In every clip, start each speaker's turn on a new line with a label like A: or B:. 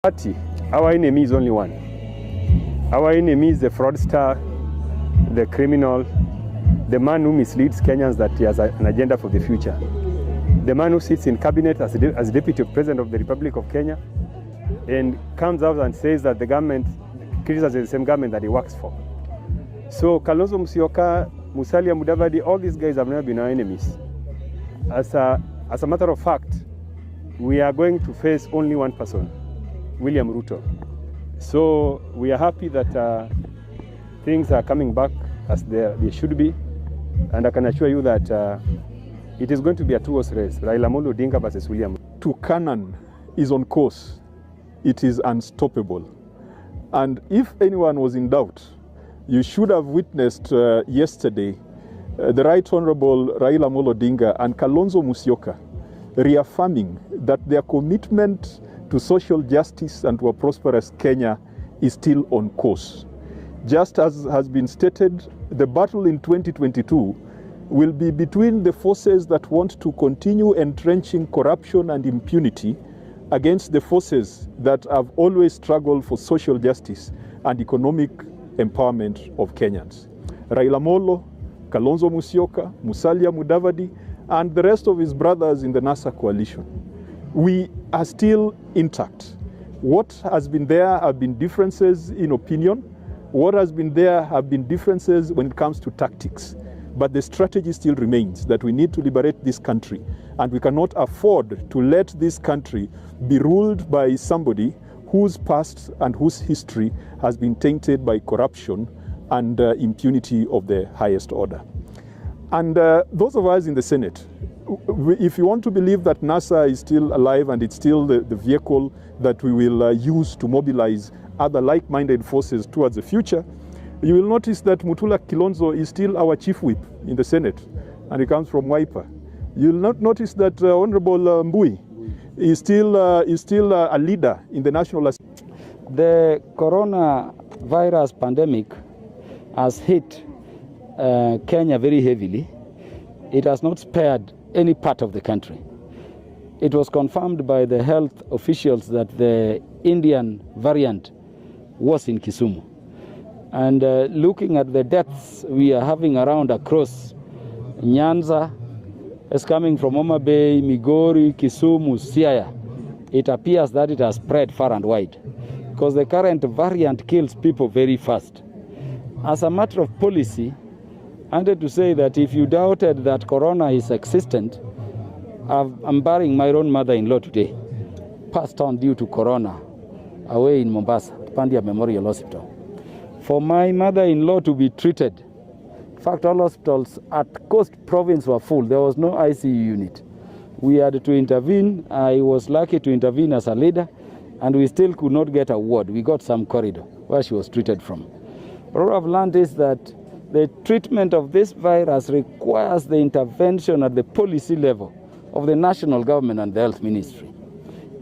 A: Party, our enemy is only one. Our enemy is the fraudster, the criminal, the man who misleads Kenyans that he has an agenda for the future. The man who sits in cabinet as Deputy President of the Republic of Kenya and comes out and says that the government criticizes the same government that he works for. So Kalonzo Musyoka, Musalia Mudavadi, all these guys have never been our enemies. As a matter of fact, we are going to face only one person, William Ruto. So we are happy that things are coming back as they should be, and I can assure you that it is going to be a two-horse race, Raila'S Odinga versus William.
B: Canaan is on course. It is unstoppable. And if anyone was in doubt, you should have witnessed yesterday the Right Honorable Raila'S Odinga and Kalonzo Musyoka reaffirming that their commitment to social justice and to a prosperous Kenya is still on course. Just as has been stated, the battle in 2022 will be between the forces that want to continue entrenching corruption and impunity against the forces that have always struggled for social justice and economic empowerment of Kenyans. Raila'S, Kalonzo Musyoka, Musalia Mudavadi, and the rest of his brothers in the NASA coalition. We are still intact. What has been there have been differences in opinion. What has been there have been differences when it comes to tactics. But the strategy still remains that we need to liberate this country, and we cannot afford to let this country be ruled by somebody whose past and whose history has been tainted by corruption and impunity of the highest order. And those of us in the Senate, if you want to believe that NASA is still alive and it's still the vehicle that we will use to mobilize other like-minded forces towards the future, you will notice that Mutula Kilonzo is still our chief whip in the Senate, and he comes from Wiper. You will not notice that Honorable Mbui is still a leader in the National Assembly.
C: The coronavirus pandemic has hit Kenya very heavily. It has not spared any part of the country. It was confirmed by the health officials that the Indian variant was in Kisumu. And looking at the deaths we are having around across Nyanza, is coming from Homa Bay, Migori, Kisumu, Siaya, it appears that it has spread far and wide because the current variant kills people very fast. As a matter of policy, I wanted to say that if you doubted that corona is existent, I'm burying my own mother-in-law today, passed on due to corona, away in Mombasa, Pandia Memorial Hospital. For my mother-in-law to be treated, in fact, all hospitals at Coast Province were full. There was no ICU unit. We had to intervene. I was lucky to intervene as a leader, and we still could not get a ward. We got some corridor where she was treated from. What I've learned is that the treatment of this virus requires the intervention at the policy level of the national government and the health ministry.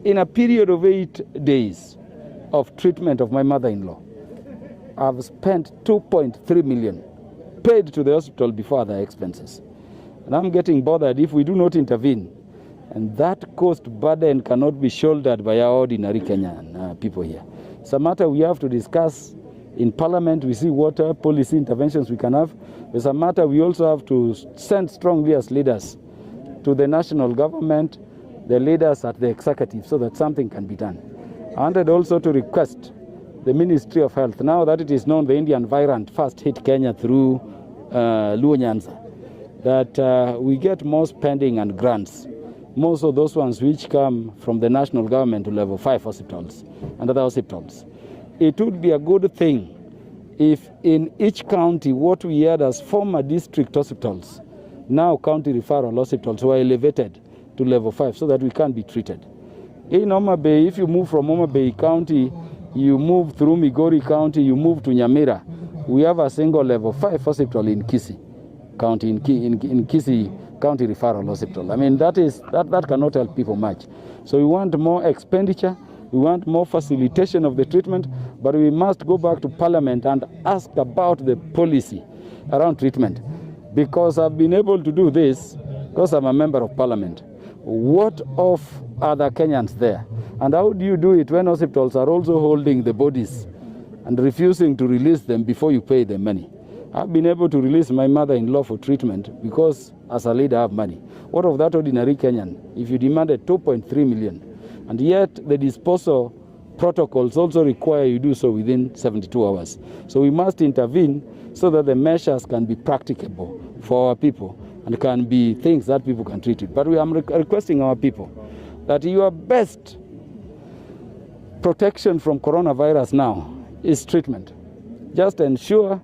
C: In a period of 8 days of treatment of my mother-in-law, I've spent 2.3 million paid to the hospital before other expenses. And I'm getting bothered if we do not intervene. And that cost burden cannot be shouldered by our ordinary Kenyan people here. It's a matter we have to discuss in Parliament. We see what policy interventions we can have. It's a matter we also have to send strongly as leaders to the national government, the leaders at the executive, so that something can be done. I wanted also to request the Ministry of Health, now that it is known the Indian variant first hit Kenya through Luo Nyanza, that we get more spending and grants, most of those ones which come from the national government to level 5 hospitals and other hospitals. It would be a good thing if in each county what we had as former district hospitals, now county referral hospitals, were elevated to level 5 so that we can be treated. In Homa Bay, if you move from Homa Bay County, you move through Migori County, you move to Nyamira, we have a single level 5 hospital in Kisii County, in Kisii County Referral Hospital. I mean, that cannot help people much. So we want more expenditure, we want more facilitation of the treatment, but we must go back to Parliament and ask about the policy around treatment. Because I've been able to do this because I'm a member of Parliament. What of other Kenyans there? And how do you do it when hospitals are also holding the bodies and refusing to release them before you pay them money? I've been able to release my mother-in-law for treatment because as a leader I have money. What of that ordinary Kenyan? If you demanded 2.3 million, and yet the disposal protocols also require you do so within 72 hours. So we must intervene so that the measures can be practicable for our people and can be things that people can treat it. But we are requesting our people that your best protection from coronavirus now is treatment. Just ensure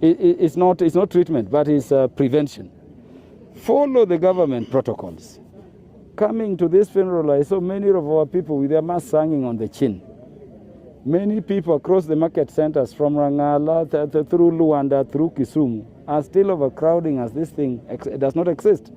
C: it's not treatment, but it's prevention. Follow the government protocols. Coming to this funeral, I saw many of our people with their masks hanging on the chin. Many people across the market centers from Rangala through Luanda, through Kisumu, are still overcrowding as this thing does not exist.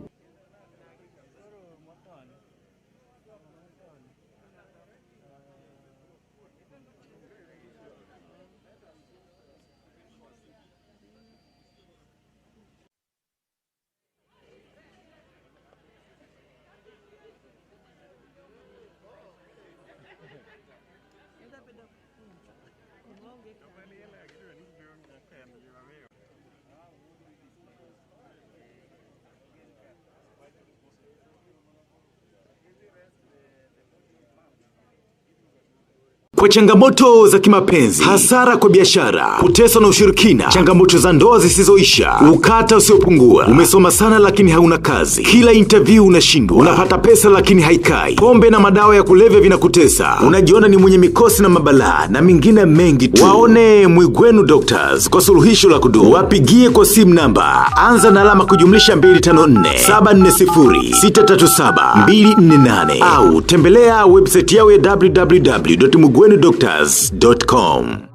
D: Kwa changamoto za kimapenzi, hasara kwa biashara, kuteswa na ushirikina, changamoto za ndoa zisizoisha, ukata usiopungua, umesoma sana lakini hauna kazi, kila interview unashindwa, unapata pesa lakini haikai, pombe na madawa ya kulevya vinakutesa, unajiona ni mwenye mikosi na mabalaa na mingine mengi tu. Waone Mwigwenu Doctors kwa suluhisho la kudumu. Wapigie kwa simu namba, anza na alama kujumlisha 254 740 637 248 au tembelea website yao ya www.mugwenudoctors.com.